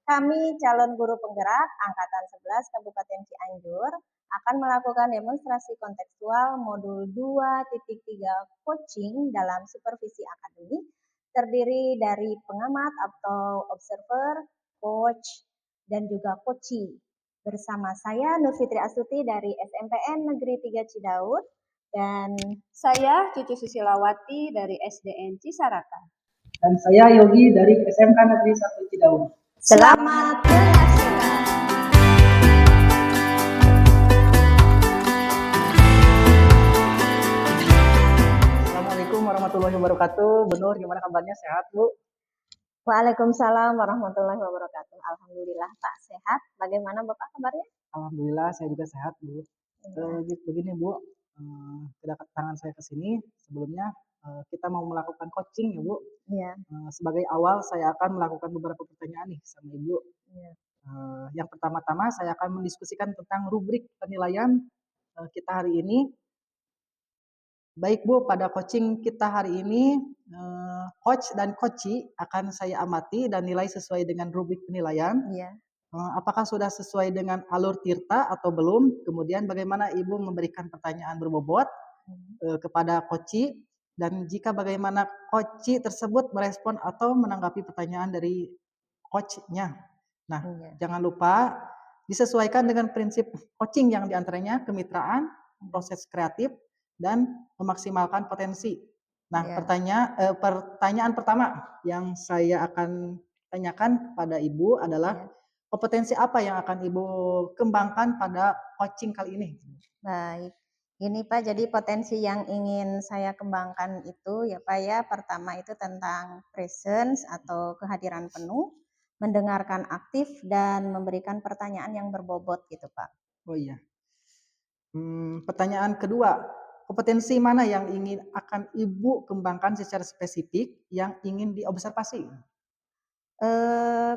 Kami calon guru penggerak Angkatan 11 Kabupaten Cianjur akan melakukan demonstrasi kontekstual modul 2.3 coaching dalam supervisi akademik terdiri dari pengamat atau observer, coach, dan juga coachee. Bersama saya Nur Fitri Astuti dari SMPN Negeri 3 Cidaud dan saya Cucu Susilawati dari SDN Cisaraka. Dan saya Yogi dari SMK Negeri 1 Cidaud. Selamat menyaksikan. Assalamualaikum warahmatullahi wabarakatuh. Bu Nur, gimana kabarnya? Sehat, Bu? Waalaikumsalam warahmatullahi wabarakatuh. Alhamdulillah Pak sehat. Bagaimana Bapak kabarnya? Alhamdulillah saya juga sehat, Bu. Begini, Bu, kedatangan saya ke sini sebelumnya kita mau melakukan coaching ya, Bu. Iya. Sebagai awal saya akan melakukan beberapa pertanyaan nih sama Ibu. Iya. Yang pertama-tama saya akan mendiskusikan tentang rubrik penilaian kita hari ini. Baik Bu, pada coaching kita hari ini, coach dan coachee akan saya amati dan nilai sesuai dengan rubrik penilaian. Iya. Apakah sudah sesuai dengan alur tirta atau belum? Kemudian bagaimana Ibu memberikan pertanyaan berbobot kepada coachee, dan jika bagaimana coachee tersebut merespon atau menanggapi pertanyaan dari coach-nya. Nah, jangan lupa disesuaikan dengan prinsip coaching yang diantaranya kemitraan, proses kreatif, dan memaksimalkan potensi. Nah, pertanyaan pertama yang saya akan tanyakan kepada Ibu adalah kompetensi apa yang akan Ibu kembangkan pada coaching kali ini? Baik, ini Pak, jadi potensi yang ingin saya kembangkan itu ya Pak ya, pertama itu tentang presence atau kehadiran penuh, mendengarkan aktif, dan memberikan pertanyaan yang berbobot gitu Pak. Oh iya. Pertanyaan kedua, kompetensi mana yang akan Ibu kembangkan secara spesifik yang ingin diobservasi?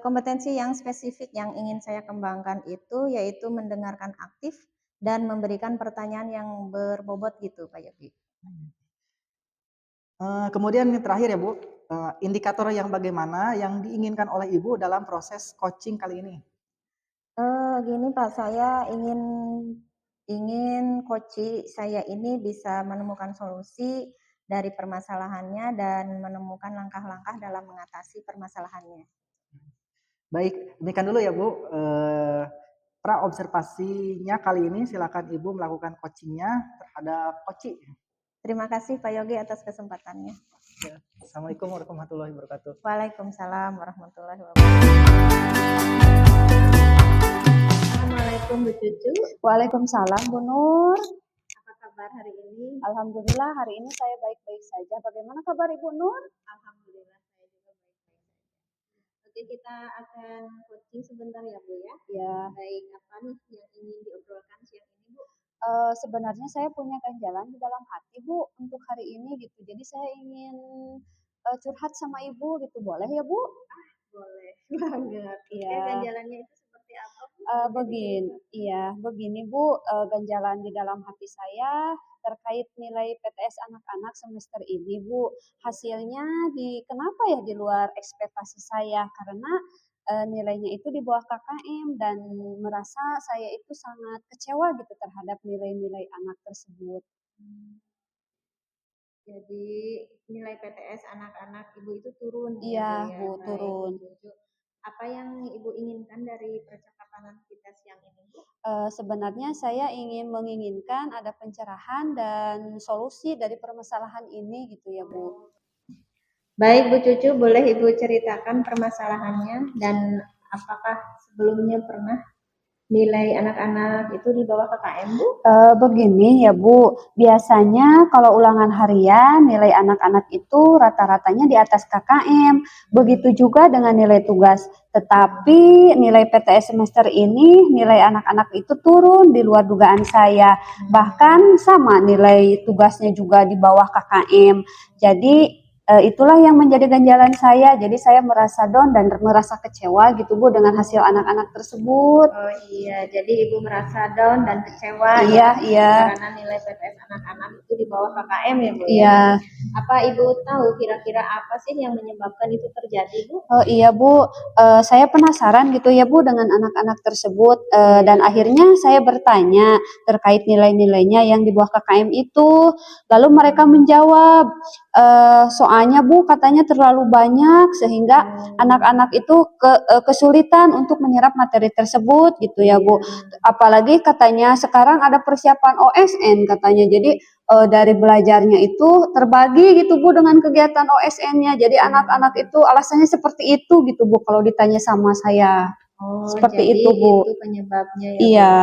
Kompetensi yang spesifik yang ingin saya kembangkan itu yaitu mendengarkan aktif dan memberikan pertanyaan yang berbobot gitu Pak Yogi. Kemudian yang terakhir ya Bu, indikator yang bagaimana yang diinginkan oleh Ibu dalam proses coaching kali ini? Gini Pak, saya ingin coaching saya ini bisa menemukan solusi dari permasalahannya dan menemukan langkah-langkah dalam mengatasi permasalahannya. Baik, demikian dulu ya Bu. Pra observasinya kali ini silakan Ibu melakukan coachingnya terhadap coachee. Terima kasih Pak Yogi atas kesempatannya. Ya. Assalamualaikum warahmatullahi wabarakatuh. Waalaikumsalam warahmatullahi wabarakatuh. Assalamualaikum Bu Cucu. Waalaikumsalam Bu Nur. Apa kabar hari ini? Alhamdulillah hari ini saya baik-baik saja. Bagaimana kabar Ibu Nur? Alhamdulillah saya juga baik-baik saja. Oke, kita akan coaching sebentar ya Bu ya. Ya. Baik, apa nih yang ingin diobrolkan siang ini Bu? Sebenarnya saya punya ganjalan di dalam hati Bu untuk hari ini gitu. Jadi saya ingin curhat sama Ibu gitu. Boleh ya Bu? Boleh banget. Iya. Ganjalannya itu seperti apa Bu? Begini Bu, ganjalan di dalam hati saya terkait nilai PTS anak-anak semester ini Bu. Hasilnya kenapa ya di luar ekspektasi saya, karena nilainya itu di bawah KKM dan merasa saya itu sangat kecewa gitu terhadap nilai-nilai anak tersebut. Jadi nilai PTS anak-anak Ibu itu turun. Iya ya, Bu, turun. Apa yang Ibu inginkan dari percakapan kita siang ini Bu? Sebenarnya saya menginginkan ada pencerahan dan solusi dari permasalahan ini gitu ya Bu. Baik Bu Cucu, boleh Ibu ceritakan permasalahannya dan apakah sebelumnya pernah nilai anak-anak itu di bawah KKM Bu? Begini ya Bu, biasanya kalau ulangan harian nilai anak-anak itu rata-ratanya di atas KKM. Begitu juga dengan nilai tugas. Tetapi nilai PTS semester ini nilai anak-anak itu turun di luar dugaan saya. Bahkan sama nilai tugasnya juga di bawah KKM. Jadi itulah yang menjadi ganjalan saya. Jadi saya merasa down dan merasa kecewa gitu Bu dengan hasil anak-anak tersebut. Oh iya, jadi Ibu merasa down dan kecewa Iya. karena nilai PTS anak-anak itu di bawah KKM ya Bu? Iya. Apa Ibu tahu kira-kira apa sih yang menyebabkan itu terjadi, Bu? Oh iya Bu, saya penasaran gitu ya Bu dengan anak-anak tersebut dan akhirnya saya bertanya terkait nilai-nilainya yang di bawah KKM itu. Lalu mereka menjawab, soalnya Bu katanya terlalu banyak sehingga anak-anak itu kesulitan untuk menyerap materi tersebut gitu ya Bu. Apalagi katanya sekarang ada persiapan OSN katanya. Jadi dari belajarnya itu terbagi gitu Bu dengan kegiatan OSN-nya. Jadi anak-anak itu alasannya seperti itu gitu Bu kalau ditanya sama saya. Oh, Seperti jadi itu Bu. itu penyebabnya ya, Bu. Iya.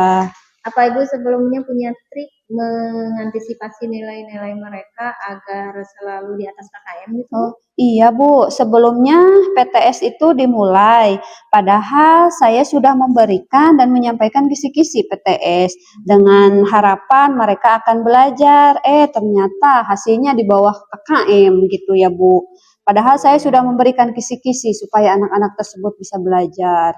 Apa Ibu sebelumnya punya trik mengantisipasi nilai-nilai mereka agar selalu di atas KKM gitu, Bu? Oh, iya Bu, sebelumnya PTS itu dimulai. Padahal saya sudah memberikan dan menyampaikan kisi-kisi PTS dengan harapan mereka akan belajar. Ternyata hasilnya di bawah KKM gitu ya Bu. Padahal saya sudah memberikan kisi-kisi supaya anak-anak tersebut bisa belajar.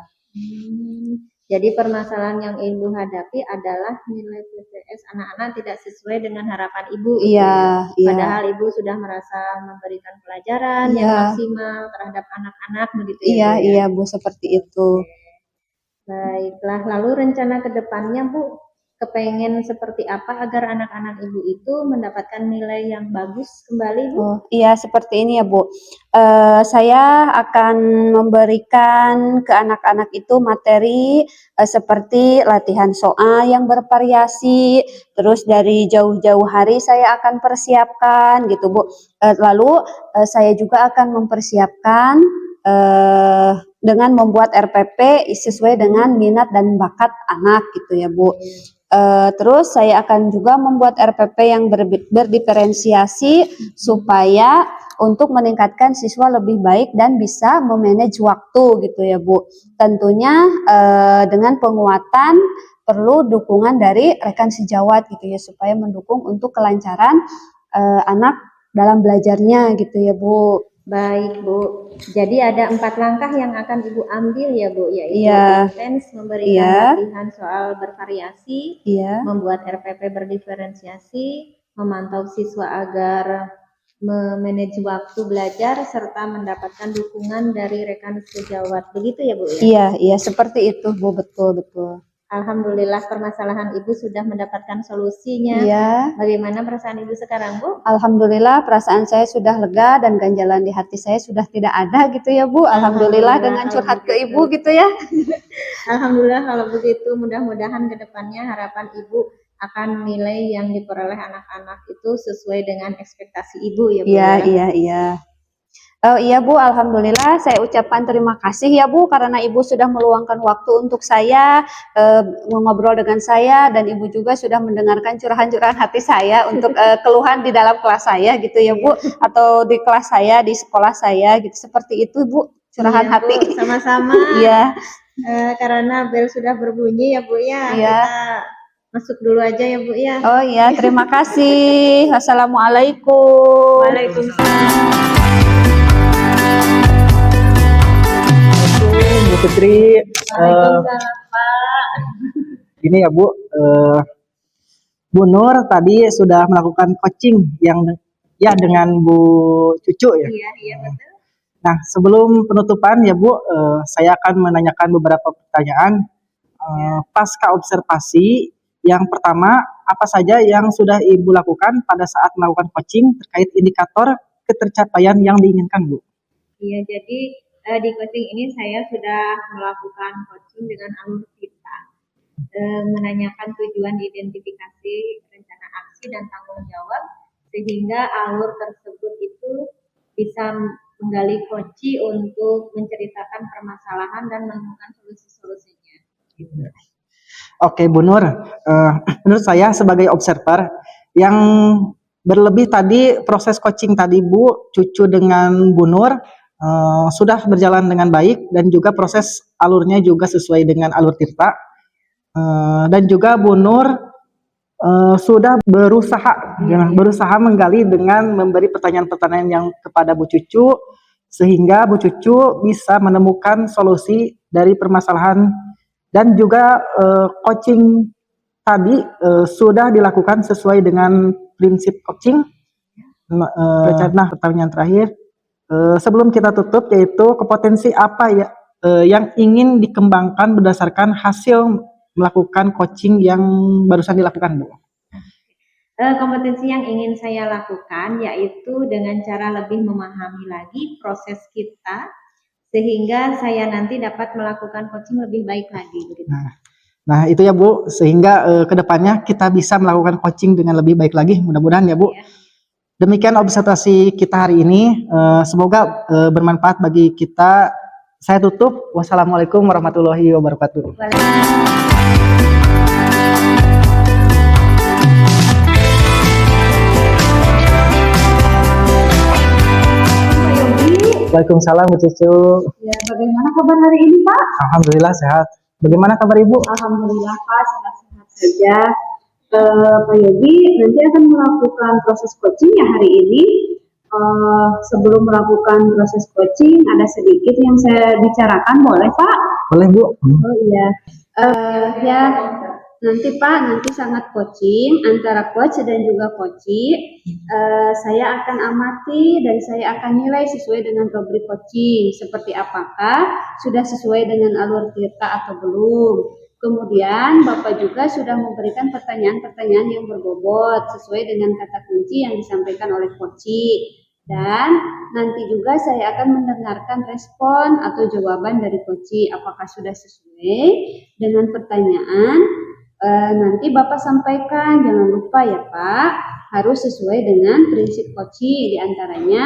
Jadi permasalahan yang Ibu hadapi adalah nilai PTS anak-anak tidak sesuai dengan harapan Ibu gitu Iya, ya. iya. Padahal Ibu sudah merasa memberikan pelajaran yang Iya. maksimal terhadap anak-anak begitu ya, Iya, Bu ya. iya Bu, seperti itu. Baiklah, lalu rencana ke depannya Bu, kepengen seperti apa agar anak-anak Ibu itu mendapatkan nilai yang bagus kembali Bu? Oh, iya seperti ini ya Bu. Saya akan memberikan ke anak-anak itu materi seperti latihan soal yang bervariasi, terus dari jauh-jauh hari saya akan persiapkan gitu Bu. Lalu saya juga akan mempersiapkan dengan membuat RPP sesuai dengan minat dan bakat anak gitu ya Bu. Terus saya akan juga membuat RPP yang berdiferensiasi supaya untuk meningkatkan siswa lebih baik dan bisa memanage waktu gitu ya Bu. Tentunya dengan penguatan perlu dukungan dari rekan sejawat gitu ya supaya mendukung untuk kelancaran anak dalam belajarnya gitu ya Bu. Baik Bu, jadi ada 4 langkah yang akan Ibu ambil ya Bu, yaitu Iya. intens memberikan Iya. latihan soal bervariasi, Iya. membuat RPP berdiferensiasi, memantau siswa agar memanage waktu belajar, serta mendapatkan dukungan dari rekan sejawat. Begitu ya Bu ya? Iya, iya seperti itu Bu, betul. Alhamdulillah permasalahan Ibu sudah mendapatkan solusinya. Iya. Bagaimana perasaan Ibu sekarang Bu? Alhamdulillah perasaan saya sudah lega dan ganjalan di hati saya sudah tidak ada gitu ya Bu. Alhamdulillah dengan curhat ke Ibu gitu ya. Alhamdulillah kalau begitu, mudah-mudahan ke depannya harapan Ibu akan nilai yang diperoleh anak-anak itu sesuai dengan ekspektasi Ibu ya Bu ya. Iya. Oh iya Bu, alhamdulillah saya ucapkan terima kasih ya Bu karena Ibu sudah meluangkan waktu untuk saya ngobrol dengan saya dan Ibu juga sudah mendengarkan curahan-curahan hati saya untuk keluhan di dalam kelas saya gitu ya Bu atau di kelas saya, di sekolah saya gitu. Seperti itu Bu, curahan Iya, hati. Bu, sama-sama. Iya. Karena bel sudah berbunyi ya Bu ya. Iya. Kita masuk dulu aja ya Bu ya. Oh iya, terima kasih. Wassalamualaikum. Waalaikumsalam. Bu Fitri, Waalaikumsalam Pak. ini ya Bu, Bu Nur tadi sudah melakukan coaching yang ya dengan Bu Cucu ya. Iya betul. Nah, sebelum penutupan ya Bu, saya akan menanyakan beberapa pertanyaan pasca observasi. Yang pertama, apa saja yang sudah Ibu lakukan pada saat melakukan coaching terkait indikator ketercapaian yang diinginkan Bu? Iya, jadi di coaching ini saya sudah melakukan coaching dengan alur kita, menanyakan tujuan identifikasi rencana aksi dan tanggung jawab, sehingga alur tersebut itu bisa menggali coaching untuk menceritakan permasalahan dan menemukan solusi-solusinya. Oke Bu Nur, menurut saya sebagai observer yang berlebih tadi proses coaching tadi Bu Cucu dengan Bu Nur sudah berjalan dengan baik dan juga proses alurnya juga sesuai dengan alur Tirta dan juga Bu Nur sudah berusaha menggali dengan memberi pertanyaan-pertanyaan yang kepada Bu Cucu sehingga Bu Cucu bisa menemukan solusi dari permasalahan dan juga coaching tadi sudah dilakukan sesuai dengan prinsip coaching Nah, pertanyaan terakhir sebelum kita tutup, yaitu kompetensi apa ya yang ingin dikembangkan berdasarkan hasil melakukan coaching yang barusan dilakukan, Bu? Kompetensi yang ingin saya lakukan yaitu dengan cara lebih memahami lagi proses kita sehingga saya nanti dapat melakukan coaching lebih baik lagi. Begitu. Nah, itu ya Bu, sehingga kedepannya kita bisa melakukan coaching dengan lebih baik lagi, mudah-mudahan ya Bu. Ya. Demikian observasi kita hari ini, semoga bermanfaat bagi kita. Saya tutup, wassalamualaikum warahmatullahi wabarakatuh. Waalaikumsalam Bu Cicu. Ya, bagaimana kabar hari ini Pak? Alhamdulillah sehat. Bagaimana kabar Ibu? Alhamdulillah Pak, sehat-sehat saja. Pak Yogi nanti akan melakukan proses coaching ya hari ini. Sebelum melakukan proses coaching ada sedikit yang saya bicarakan, boleh Pak? Boleh Bu. Oh iya. Ya nanti Pak, nanti sangat coaching antara coach dan juga coachee. Saya akan amati dan saya akan nilai sesuai dengan rubrik coaching. Seperti apakah sudah sesuai dengan alur tirta atau belum. Kemudian Bapak juga sudah memberikan pertanyaan-pertanyaan yang berbobot sesuai dengan kata kunci yang disampaikan oleh coachee. Dan nanti juga saya akan mendengarkan respon atau jawaban dari coachee. Apakah sudah sesuai dengan pertanyaan? Nanti Bapak sampaikan, jangan lupa ya Pak, harus sesuai dengan prinsip coaching, diantaranya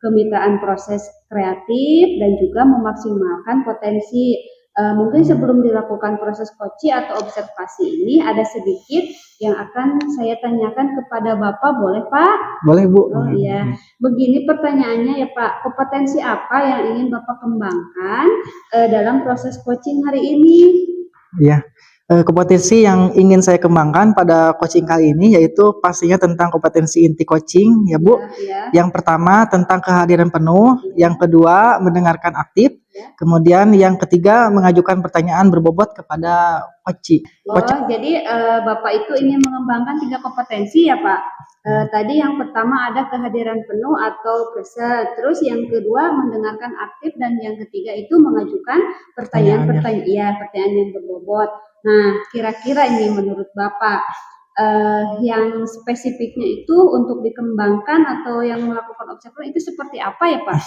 kemitraan proses kreatif dan juga memaksimalkan potensi. Mungkin sebelum dilakukan proses coaching atau observasi ini ada sedikit yang akan saya tanyakan kepada Bapak, boleh Pak? Boleh Bu. Oh iya, begini pertanyaannya ya Pak, kompetensi apa yang ingin Bapak kembangkan dalam proses coaching hari ini? Iya. Kompetensi yang ingin saya kembangkan pada coaching kali ini yaitu pastinya tentang kompetensi inti coaching ya Bu. Ya. Yang pertama tentang kehadiran penuh, yang kedua mendengarkan aktif, kemudian yang ketiga mengajukan pertanyaan berbobot kepada coachee. Jadi Bapak itu ingin mengembangkan 3 kompetensi ya Pak. Tadi yang pertama ada kehadiran penuh atau present, terus yang kedua mendengarkan aktif dan yang ketiga itu mengajukan pertanyaan yang berbobot. Nah, kira-kira ini menurut Bapak yang spesifiknya itu untuk dikembangkan atau yang melakukan observasi itu seperti apa ya Pak?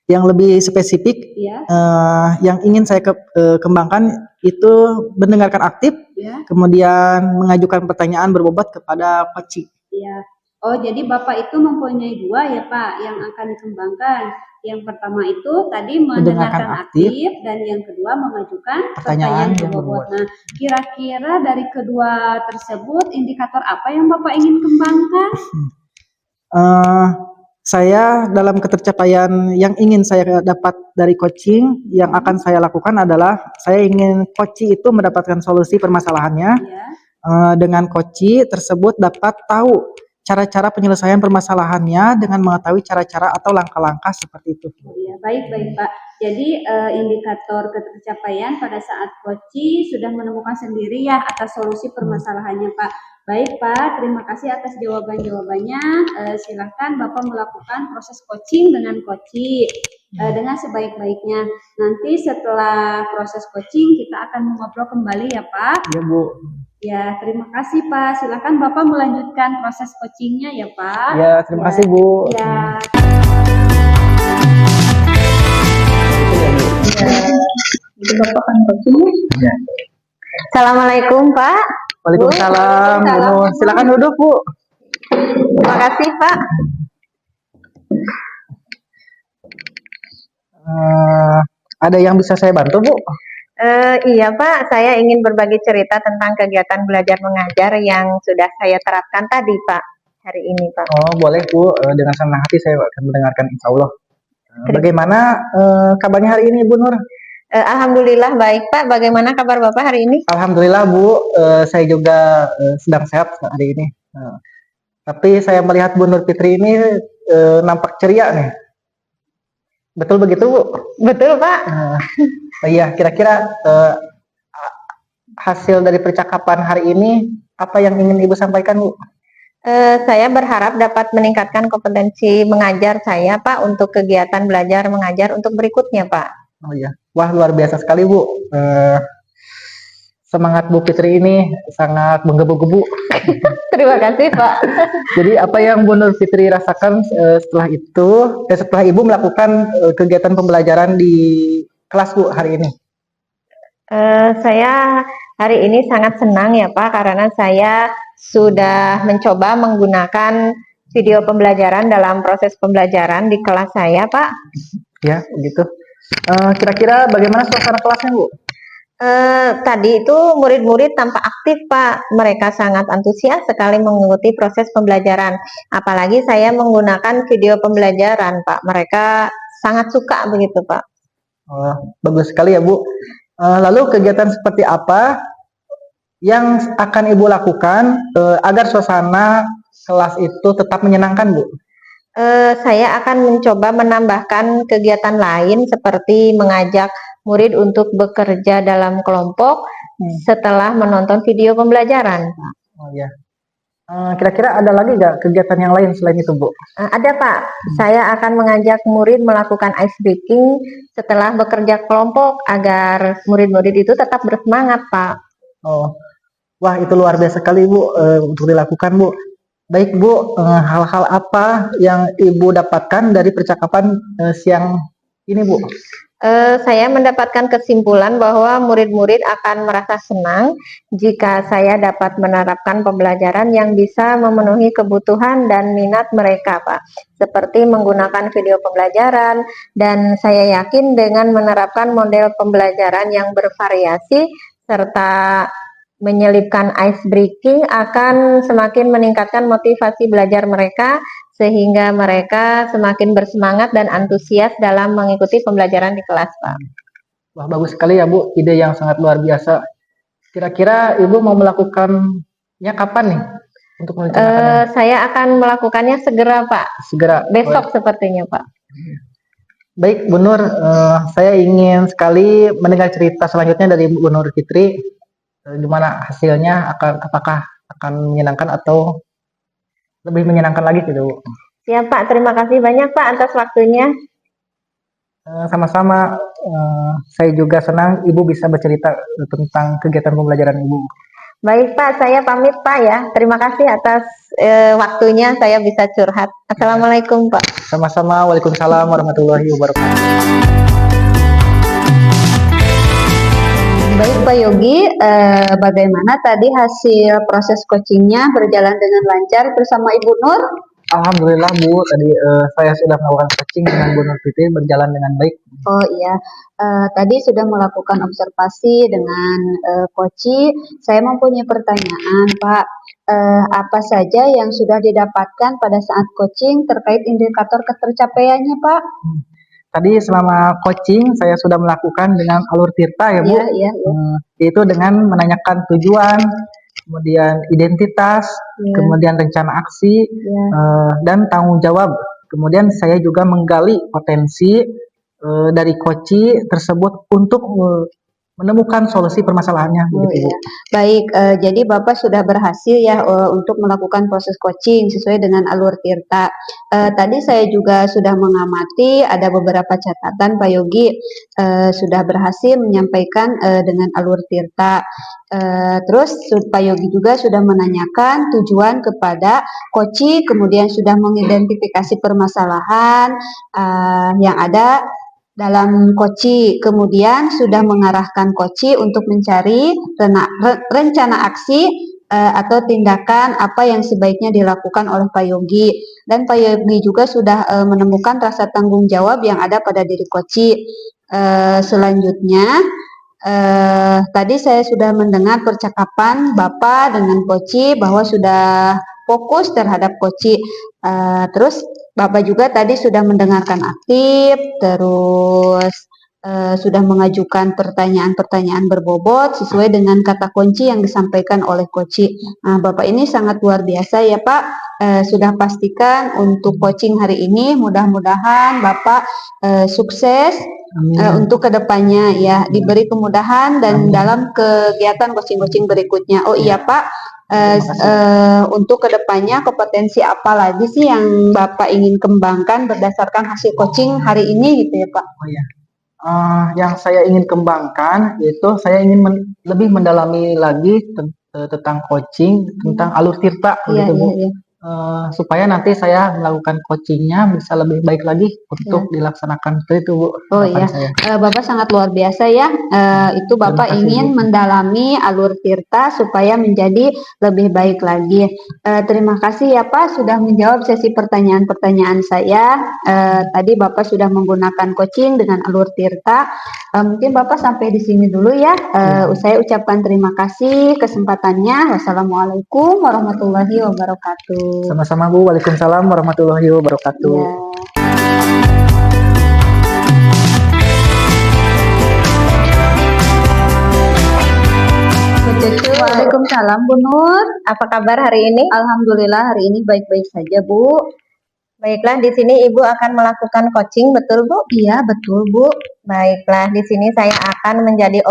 Yang lebih spesifik, yang ingin saya kembangkan itu mendengarkan aktif, kemudian mengajukan pertanyaan berbobot kepada coachee. Ya. Oh, jadi Bapak itu mempunyai 2 ya Pak yang akan dikembangkan. Yang pertama itu tadi mendengarkan aktif dan yang kedua mengajukan pertanyaan berbobot. Nah, kira-kira dari kedua tersebut indikator apa yang Bapak ingin kembangkan? Saya dalam ketercapaian yang ingin saya dapat dari coaching yang akan saya lakukan adalah saya ingin coachee itu mendapatkan solusi permasalahannya. Dengan coachee tersebut dapat tahu cara-cara penyelesaian permasalahannya dengan mengetahui cara-cara atau langkah-langkah seperti itu. Ya, baik Pak. Jadi indikator ketercapaian pada saat coachee sudah menemukan sendiri ya atas solusi permasalahannya Pak. Baik Pak, terima kasih atas jawaban-jawabannya. Silahkan Bapak melakukan proses coaching dengan coachee dengan sebaik-baiknya. Nanti setelah proses coaching kita akan mengobrol kembali ya Pak. Ya Bu. Ya, terima kasih Pak. Silakan Bapak melanjutkan proses coachingnya ya Pak. Ya, terima kasih Bu. Ya. Bapak kan coaching. Ya. Assalamualaikum Pak. Waalaikumsalam Bu. Silakan duduk Bu. Terima kasih Pak. Ada yang bisa saya bantu Bu? Iya Pak, saya ingin berbagi cerita tentang kegiatan belajar mengajar yang sudah saya terapkan tadi Pak, hari ini Pak. Oh boleh Bu, dengan senang hati saya akan mendengarkan insya Allah. Bagaimana kabarnya hari ini Bu Nur? Alhamdulillah baik Pak, bagaimana kabar Bapak hari ini? Alhamdulillah Bu, saya juga sedang sehat hari ini. Tapi saya melihat Bu Nur Fitri ini nampak ceria nih. Betul begitu Bu? Betul Pak. Iya, kira-kira hasil dari percakapan hari ini apa yang ingin Ibu sampaikan Bu? Saya berharap dapat meningkatkan kompetensi mengajar saya, Pak, untuk kegiatan belajar mengajar untuk berikutnya, Pak. Oh iya, wah luar biasa sekali Bu. Semangat Bu Fitri ini sangat menggebu-gebu. Terima kasih, Pak. Jadi apa yang Bu Nur Fitri rasakan setelah Ibu melakukan kegiatan pembelajaran di kelas Bu hari ini? Saya hari ini sangat senang ya Pak, karena saya sudah mencoba menggunakan video pembelajaran dalam proses pembelajaran di kelas saya, Pak. Ya, begitu. Kira-kira bagaimana suasana kelasnya Bu? Tadi itu murid-murid tampak aktif, Pak. Mereka sangat antusias sekali mengikuti proses pembelajaran. Apalagi saya menggunakan video pembelajaran, Pak. Mereka sangat suka begitu, Pak. Bagus sekali ya Bu. Lalu kegiatan seperti apa yang akan Ibu lakukan agar suasana kelas itu tetap menyenangkan Bu? Saya akan mencoba menambahkan kegiatan lain seperti mengajak murid untuk bekerja dalam kelompok setelah menonton video pembelajaran. Oh ya. Kira-kira ada lagi nggak kegiatan yang lain selain itu Bu? Ada Pak, saya akan mengajak murid melakukan ice breaking setelah bekerja kelompok agar murid-murid itu tetap bersemangat Pak. Oh, wah itu luar biasa sekali Bu untuk dilakukan Bu. Baik Bu, hal-hal apa yang Ibu dapatkan dari percakapan siang ini Bu? Saya mendapatkan kesimpulan bahwa murid-murid akan merasa senang jika saya dapat menerapkan pembelajaran yang bisa memenuhi kebutuhan dan minat mereka, Pak. Seperti menggunakan video pembelajaran, dan saya yakin dengan menerapkan model pembelajaran yang bervariasi serta menyelipkan ice breaking akan semakin meningkatkan motivasi belajar mereka sehingga mereka semakin bersemangat dan antusias dalam mengikuti pembelajaran di kelas, Pak. Wah, bagus sekali ya Bu, ide yang sangat luar biasa. Kira-kira Ibu mau melakukannya kapan nih untuk merencanakannya? Saya akan melakukannya segera, Pak. Segera. Besok sepertinya, Pak. Baik, Bu Nur, saya ingin sekali mendengar cerita selanjutnya dari Bu Nur Fitri. Gimana hasilnya, apakah akan menyenangkan atau lebih menyenangkan lagi gitu Bu? Ya Pak, terima kasih banyak Pak atas waktunya. Sama-sama, saya juga senang Ibu bisa bercerita tentang kegiatan pembelajaran Ibu. Baik Pak, saya pamit Pak ya. Terima kasih atas waktunya saya bisa curhat. Assalamualaikum Pak. Sama-sama, waalaikumsalam warahmatullahi wabarakatuh. Baik Pak Yogi, bagaimana tadi hasil proses coachingnya berjalan dengan lancar bersama Ibu Nur? Alhamdulillah Bu, tadi saya sudah melakukan coaching dengan Bu Nur Fitri berjalan dengan baik. Oh iya, tadi sudah melakukan observasi dengan Koci. Saya mempunyai pertanyaan Pak, apa saja yang sudah didapatkan pada saat coaching terkait indikator ketercapaiannya Pak? Tadi selama coaching saya sudah melakukan dengan alur tirta ya Bu, Iya. yaitu dengan menanyakan tujuan, kemudian identitas, kemudian rencana aksi, dan tanggung jawab. Kemudian saya juga menggali potensi dari coach tersebut untuk menemukan solusi permasalahannya. Oh begitu, Bu. iya, baik. Jadi Bapak sudah berhasil ya untuk melakukan proses coaching sesuai dengan alur tirta. Tadi saya juga sudah mengamati ada beberapa catatan Pak Yogi sudah berhasil menyampaikan dengan alur tirta. Terus Pak Yogi juga sudah menanyakan tujuan kepada coach, kemudian sudah mengidentifikasi permasalahan yang ada dalam koci, kemudian sudah mengarahkan koci untuk mencari rencana aksi atau tindakan apa yang sebaiknya dilakukan oleh Pak Yogi, dan Pak Yogi juga sudah menemukan rasa tanggung jawab yang ada pada diri koci. Selanjutnya tadi saya sudah mendengar percakapan Bapak dengan koci bahwa sudah fokus terhadap koci. Terus Bapak juga tadi sudah mendengarkan aktif, terus sudah mengajukan pertanyaan-pertanyaan berbobot sesuai dengan kata kunci yang disampaikan oleh koci. Nah, Bapak ini sangat luar biasa ya Pak. Sudah pastikan untuk coaching hari ini mudah-mudahan Bapak sukses untuk kedepannya ya, diberi kemudahan dan dalam kegiatan coaching-coaching berikutnya. Oh iya Pak, Terima kasih. Untuk kedepannya kompetensi apa lagi sih yang Bapak ingin kembangkan berdasarkan hasil coaching hari ini gitu ya Pak? Oh ya. Yang saya ingin kembangkan yaitu saya ingin lebih mendalami lagi tentang coaching, tentang alur tirta Iya, gitu Bu. iya, iya. Supaya nanti saya melakukan coachingnya bisa lebih baik lagi untuk dilaksanakan itu Bu. Oh harapan iya, saya. Bapak sangat luar biasa ya. Itu Bapak Terima kasih, ingin Bu. mendalami alur tirta supaya menjadi lebih baik lagi. Terima kasih ya Pak sudah menjawab sesi pertanyaan-pertanyaan saya. Tadi Bapak sudah menggunakan coaching dengan alur tirta. Mungkin Bapak sampai di sini dulu ya. Saya ucapkan terima kasih kesempatannya. Wassalamualaikum warahmatullahi wabarakatuh. Sama-sama Bu. Waalaikumsalam warahmatullahi wabarakatuh. Ya. Waalaikumsalam Bu Nur. Apa kabar hari ini? Alhamdulillah hari ini baik-baik saja Bu. Baiklah, di sini Ibu akan melakukan coaching, betul Bu? Iya betul Bu. Baiklah, di sini saya akan menjadi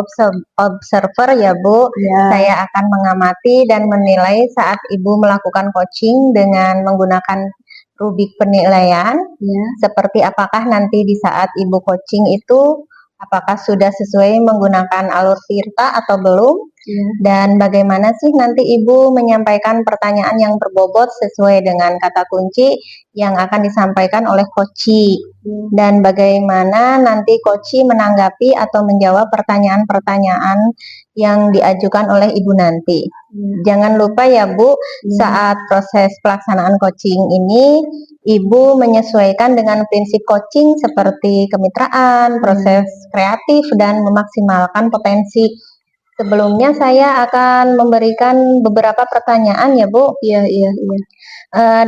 observer ya Bu. Ya. Saya akan mengamati dan menilai saat Ibu melakukan coaching dengan menggunakan rubik penilaian. Ya. Seperti apakah nanti di saat Ibu coaching itu apakah sudah sesuai menggunakan alur tirta atau belum? Ya. Dan bagaimana sih nanti Ibu menyampaikan pertanyaan yang berbobot sesuai dengan kata kunci yang akan disampaikan oleh coachi? Dan bagaimana nanti coachi menanggapi atau menjawab pertanyaan-pertanyaan yang diajukan oleh Ibu nanti? Jangan lupa ya Bu, saat proses pelaksanaan coaching ini Ibu menyesuaikan dengan prinsip coaching seperti kemitraan, proses kreatif, dan memaksimalkan potensi. Sebelumnya saya akan memberikan beberapa pertanyaan ya Bu. Iya.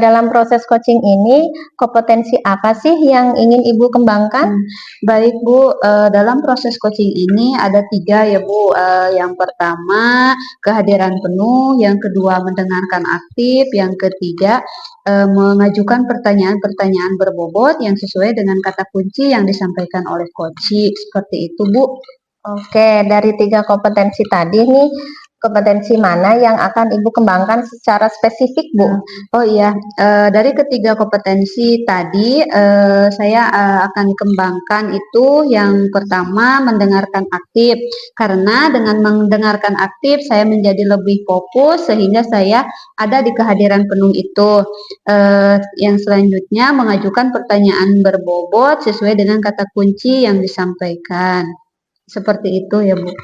Dalam proses coaching ini, kompetensi apa sih yang ingin Ibu kembangkan? Baik Bu, dalam proses coaching ini ada 3 ya Bu. Yang pertama kehadiran penuh, yang kedua mendengarkan aktif, yang ketiga mengajukan pertanyaan-pertanyaan berbobot yang sesuai dengan kata kunci yang disampaikan oleh coaching. Seperti itu Bu. Oke, dari 3 kompetensi tadi nih, kompetensi mana yang akan Ibu kembangkan secara spesifik, Bu? Oh iya, dari ketiga kompetensi tadi, saya akan kembangkan itu yang pertama mendengarkan aktif. Karena dengan mendengarkan aktif, saya menjadi lebih fokus sehingga saya ada di kehadiran penuh itu. Yang selanjutnya mengajukan pertanyaan berbobot sesuai dengan kata kunci yang disampaikan. Seperti itu ya Bu.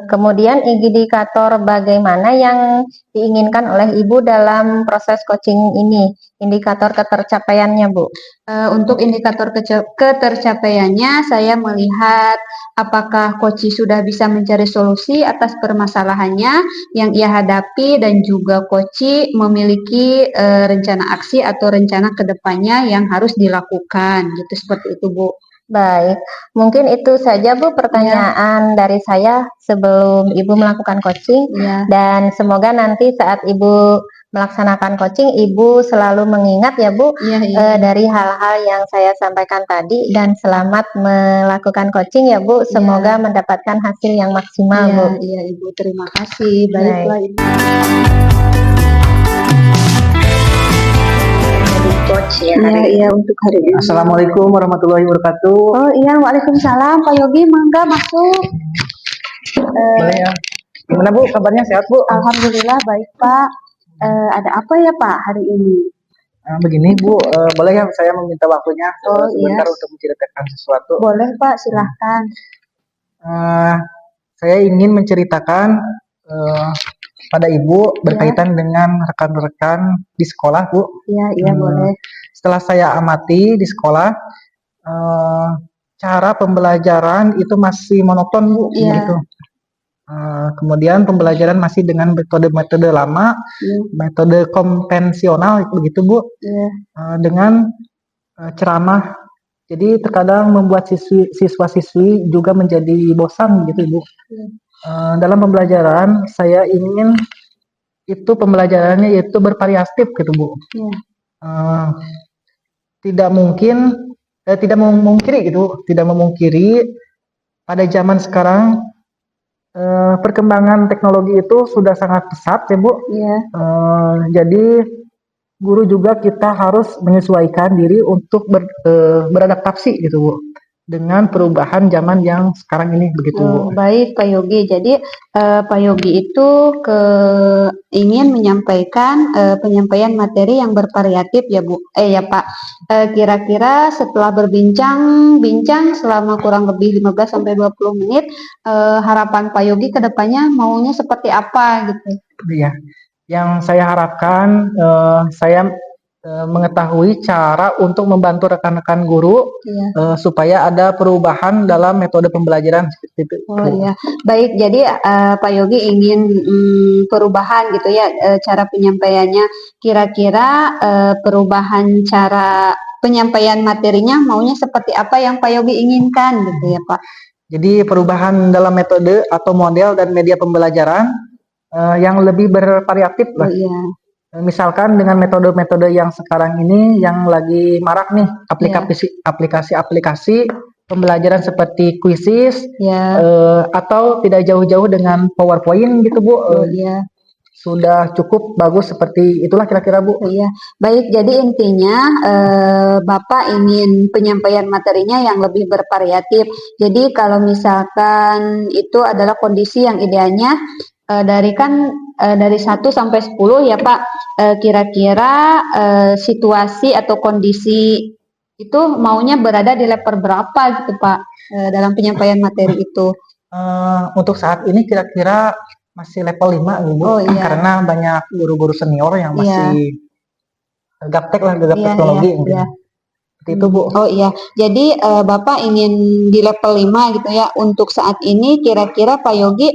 Kemudian indikator bagaimana yang diinginkan oleh Ibu dalam proses coaching ini, indikator ketercapaiannya Bu? Untuk indikator ketercapaiannya saya melihat apakah coach sudah bisa mencari solusi atas permasalahannya yang ia hadapi dan juga coach memiliki rencana aksi atau rencana kedepannya yang harus dilakukan gitu, seperti itu Bu. Baik, mungkin itu saja Bu pertanyaan dari saya sebelum Ibu melakukan coaching. Dan semoga nanti saat Ibu melaksanakan coaching, Ibu selalu mengingat ya Bu dari hal-hal yang saya sampaikan tadi, dan selamat melakukan coaching ya Bu. Semoga mendapatkan hasil yang maksimal Bu. Iya Ibu, terima kasih. Baiklah Ibu. Coach ya Iya untuk hari ini. Assalamualaikum warahmatullahi wabarakatuh. Oh iya, waalaikumsalam Pak Yogi, mangga masuk. Boleh ya. Gimana Bu, kabarnya sehat Bu? Alhamdulillah baik Pak. Ada apa ya Pak hari ini? Begini Bu, boleh ya saya meminta waktunya sebentar untuk menceritakan sesuatu? Boleh Pak, silahkan. Saya ingin menceritakan pada Ibu berkaitan dengan rekan-rekan di sekolah Bu. Iya boleh. Setelah saya amati di sekolah, cara pembelajaran itu masih monoton Bu, gitu. Kemudian pembelajaran masih dengan metode-metode lama, metode konvensional begitu Bu, dengan ceramah. Jadi terkadang membuat siswa-siswi juga menjadi bosan gitu Bu. Dalam pembelajaran saya ingin itu pembelajarannya yaitu bervariatif gitu Bu. Tidak memungkiri pada zaman sekarang perkembangan teknologi itu sudah sangat pesat ya Bu. Iya. Jadi guru juga kita harus menyesuaikan diri untuk beradaptasi gitu Bu dengan perubahan zaman yang sekarang ini begitu Bu. Baik Pak Yogi. Jadi Pak Yogi itu ingin menyampaikan penyampaian materi yang bervariatif ya Bu. Ya Pak. Kira-kira setelah berbincang-bincang selama kurang lebih 15 sampai 20 menit, harapan Pak Yogi ke depannya maunya seperti apa gitu? Iya. Yang saya harapkan saya mengetahui cara untuk membantu rekan-rekan guru supaya ada perubahan dalam metode pembelajaran seperti itu. Oh iya, baik. Jadi Pak Yogi ingin perubahan gitu ya cara penyampaiannya. Kira-kira perubahan cara penyampaian materinya maunya seperti apa yang Pak Yogi inginkan gitu ya Pak? Jadi perubahan dalam metode atau model dan media pembelajaran yang lebih bervariatif lah. Oh iya. Misalkan dengan metode-metode yang sekarang ini yang lagi marak nih, aplikasi-aplikasi pembelajaran seperti Quizzes atau tidak jauh-jauh dengan PowerPoint gitu Bu. Sudah cukup bagus seperti itulah kira-kira Bu. Iya, baik. Jadi intinya Bapak ingin penyampaian materinya yang lebih bervariatif. Jadi kalau misalkan itu adalah kondisi yang idealnya dari 1 sampai 10 ya Pak. Kira-kira situasi atau kondisi itu maunya berada di level berapa gitu Pak dalam penyampaian materi itu? Untuk saat ini kira-kira masih level 5 Bu. Oh iya. Karena banyak guru-guru senior yang masih gaptek teknologi. Seperti itu Bu. Oh iya, jadi Bapak ingin di level 5 gitu ya. Untuk saat ini kira-kira Pak Yogi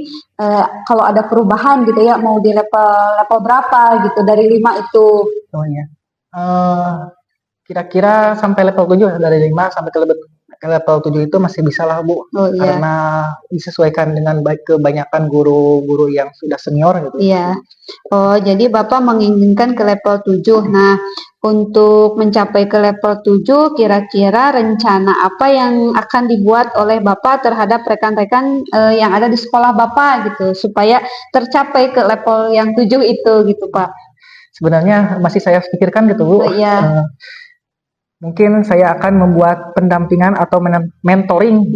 kalau ada perubahan gitu ya, mau di level berapa gitu dari 5 itu? Oh iya. Kira-kira sampai level 7 dari 5 sampai ke level 7 itu masih bisa lah Bu. Oh iya. Karena disesuaikan dengan baik kebanyakan guru-guru yang sudah senior gitu. Iya. Oh, jadi Bapak menginginkan ke level 7. Nah, untuk mencapai ke level 7, kira-kira rencana apa yang akan dibuat oleh Bapak terhadap rekan-rekan yang ada di sekolah Bapak gitu, supaya tercapai ke level yang 7 itu gitu Pak? Sebenarnya masih saya pikirkan gitu Bu. Oh, iya. Mungkin saya akan membuat pendampingan atau mentoring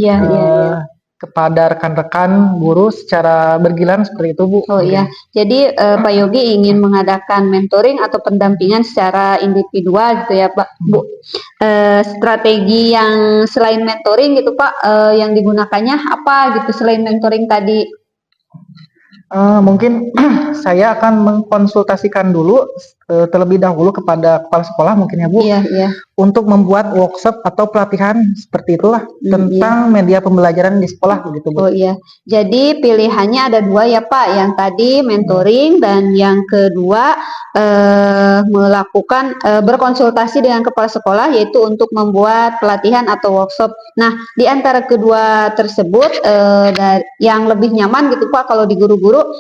kepada rekan-rekan guru secara bergiliran seperti itu Bu. Oh iya, jadi Pak Yogi ingin mengadakan mentoring atau pendampingan secara individual gitu ya Pak Bu. Strategi yang selain mentoring gitu Pak, yang digunakannya apa gitu selain mentoring tadi? Mungkin saya akan mengkonsultasikan dulu terlebih dahulu kepada kepala sekolah mungkin ya Bu. Iya. Untuk membuat workshop atau pelatihan seperti itulah tentang media pembelajaran di sekolah begitu Bu. Oh iya. Jadi pilihannya ada 2 ya Pak. Yang tadi mentoring dan yang kedua melakukan berkonsultasi dengan kepala sekolah yaitu untuk membuat pelatihan atau workshop. Nah, di antara kedua tersebut yang lebih nyaman gitu Pak kalau di guru-guru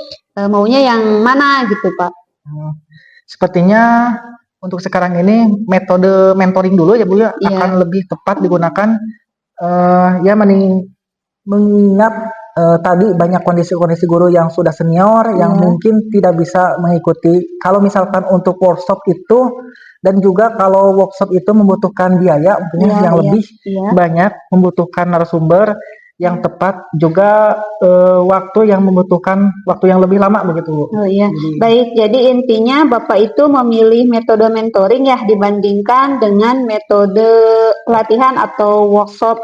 maunya yang mana gitu Pak? Sepertinya untuk sekarang ini metode mentoring dulu ya Bu ya akan lebih tepat digunakan mengingat tadi banyak kondisi-kondisi guru yang sudah senior yang mungkin tidak bisa mengikuti. Kalau misalkan untuk workshop itu dan juga kalau workshop itu membutuhkan biaya mungkin yang lebih banyak, membutuhkan narasumber yang tepat, juga waktu yang membutuhkan waktu yang lebih lama begitu Bu. Oh iya. Baik, jadi intinya Bapak itu memilih metode mentoring ya dibandingkan dengan metode pelatihan atau workshop.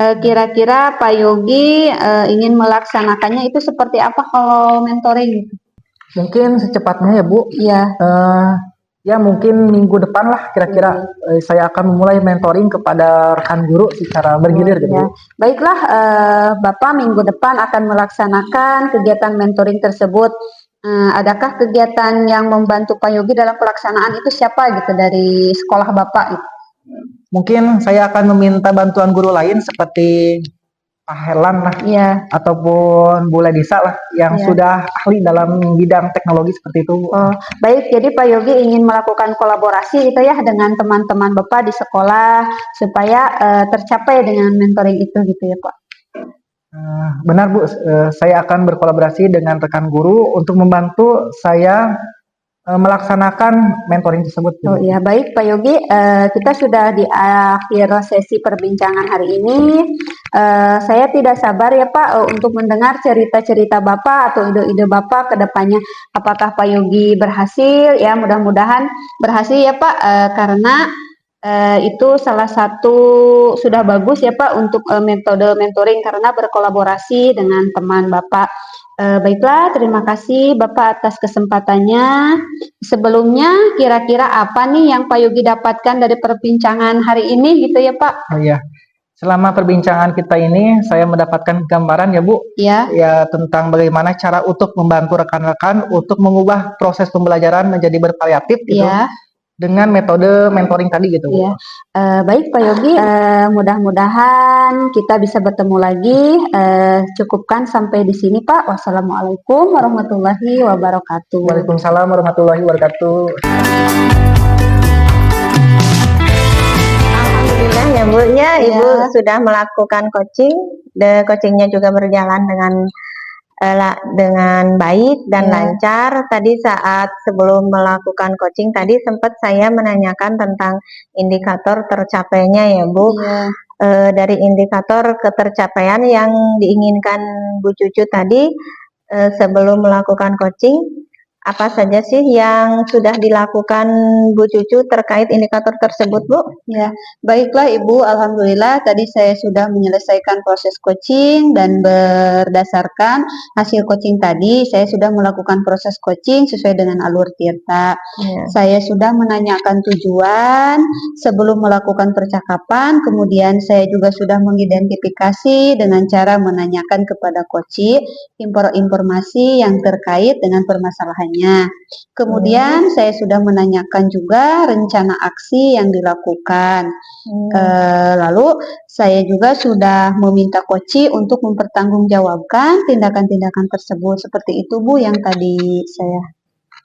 Kira-kira Pak Yogi ingin melaksanakannya itu seperti apa kalau mentoring? Mungkin secepatnya ya Bu. Iya. Ya mungkin minggu depan lah kira-kira saya akan memulai mentoring kepada rekan guru secara bergilir gitu. Baiklah, Bapak minggu depan akan melaksanakan kegiatan mentoring tersebut. Adakah kegiatan yang membantu Pak Yogi dalam pelaksanaan itu siapa gitu dari sekolah Bapak? Gitu? Mungkin saya akan meminta bantuan guru lain seperti Pak Herlan lah, ataupun Bu Ledisa lah, yang sudah ahli dalam bidang teknologi seperti itu. Oh, baik, jadi Pak Yogi ingin melakukan kolaborasi itu ya dengan teman-teman Bapak di sekolah supaya tercapai dengan mentoring itu gitu ya Pak. Benar Bu, saya akan berkolaborasi dengan rekan guru untuk membantu saya melaksanakan mentoring tersebut. Oh iya, baik Pak Yogi, kita sudah di akhir sesi perbincangan hari ini. Saya tidak sabar ya Pak untuk mendengar cerita-cerita Bapak atau ide-ide Bapak ke depannya. Apakah Pak Yogi berhasil? Ya, mudah-mudahan berhasil ya Pak, karena itu salah satu sudah bagus ya Pak untuk metode mentoring karena berkolaborasi dengan teman Bapak. Baiklah, terima kasih Bapak atas kesempatannya. Sebelumnya, kira-kira apa nih yang Pak Yogi dapatkan dari perbincangan hari ini gitu ya Pak? Oh iya, selama perbincangan kita ini saya mendapatkan gambaran ya Bu, Ya, ya tentang bagaimana cara untuk membantu rekan-rekan untuk mengubah proses pembelajaran menjadi bervariatif gitu. ya. Dengan metode mentoring tadi gitu Bu. Ya, baik Pak Yogi, mudah-mudahan kita bisa bertemu lagi. Cukupkan sampai di sini Pak. Wassalamualaikum warahmatullahi wabarakatuh. Waalaikumsalam warahmatullahi wabarakatuh. Alhamdulillah ya Bu, Ya. Ibu sudah melakukan coaching, coachingnya juga berjalan dengan baik dan Ya. lancar. Tadi saat sebelum melakukan coaching tadi sempat saya menanyakan tentang indikator tercapainya ya Bu. Ya. Dari indikator ketercapaian yang diinginkan Bu Cucu tadi sebelum melakukan coaching, apa saja sih yang sudah dilakukan Bu Cucu terkait indikator tersebut Bu? Ya, baiklah Ibu, Alhamdulillah tadi saya sudah menyelesaikan proses coaching dan berdasarkan hasil coaching tadi, saya sudah melakukan proses coaching sesuai dengan alur Tirta. Ya. Saya sudah menanyakan tujuan sebelum melakukan percakapan, kemudian saya juga sudah mengidentifikasi dengan cara menanyakan kepada coach informasi yang terkait dengan permasalahannya. Kemudian saya sudah menanyakan juga rencana aksi yang dilakukan. Lalu saya juga sudah meminta coach untuk mempertanggungjawabkan tindakan-tindakan tersebut. Seperti itu Bu yang tadi saya.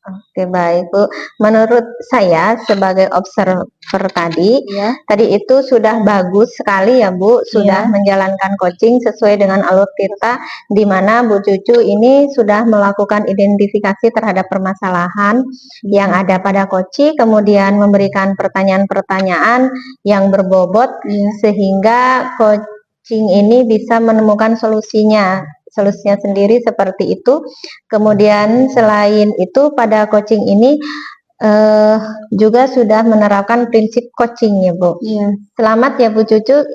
Oke baik Bu, menurut saya sebagai observer tadi itu sudah bagus sekali ya Bu, sudah menjalankan coaching sesuai dengan alur Tirta, di mana Bu Cucu ini sudah melakukan identifikasi terhadap permasalahan yang ada pada coaching, kemudian memberikan pertanyaan-pertanyaan yang berbobot sehingga coaching ini bisa menemukan solusinya sendiri seperti itu. Kemudian selain itu pada coaching ini juga sudah menerapkan prinsip coaching ya Bu. Selamat ya Bu Cucu.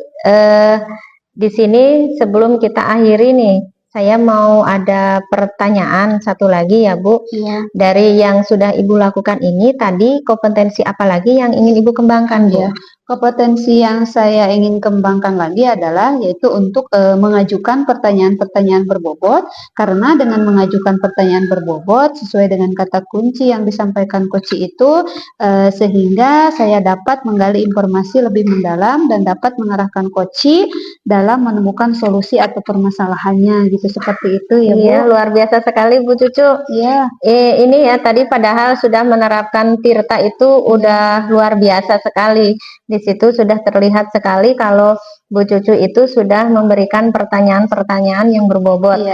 Di sini sebelum kita akhiri nih, saya mau ada pertanyaan satu lagi ya Bu. Dari yang sudah Ibu lakukan ini tadi, kompetensi apa lagi yang ingin Ibu kembangkan Bu? Kompetensi yang saya ingin kembangkan lagi adalah yaitu untuk mengajukan pertanyaan-pertanyaan berbobot, karena dengan mengajukan pertanyaan berbobot sesuai dengan kata kunci yang disampaikan coach itu, sehingga saya dapat menggali informasi lebih mendalam dan dapat mengarahkan coach dalam menemukan solusi atau permasalahannya gitu, seperti itu ya Bu. Iya, luar biasa sekali Bu Cucu. Iya. Ini ya tadi padahal sudah menerapkan Tirta itu udah luar biasa sekali. Di situ sudah terlihat sekali kalau Bu Cucu itu sudah memberikan pertanyaan-pertanyaan yang berbobot.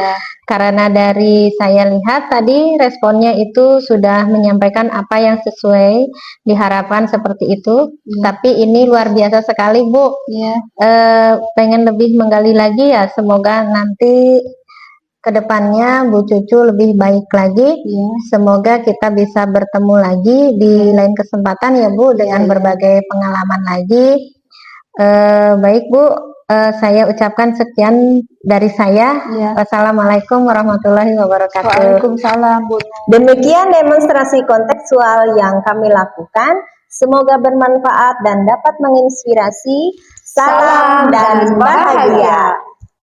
Karena dari saya lihat tadi responnya itu sudah menyampaikan apa yang sesuai diharapkan seperti itu. Tapi ini luar biasa sekali Bu. Pengen lebih menggali lagi ya, semoga nanti kedepannya Bu Cucu lebih baik lagi. Semoga kita bisa bertemu lagi di lain kesempatan ya Bu dengan berbagai pengalaman lagi. Baik Bu, saya ucapkan sekian dari saya. Wassalamualaikum warahmatullahi wabarakatuh. Waalaikumsalam Bu. Demikian demonstrasi kontekstual yang kami lakukan. Semoga bermanfaat dan dapat menginspirasi. Salam dan bahagia.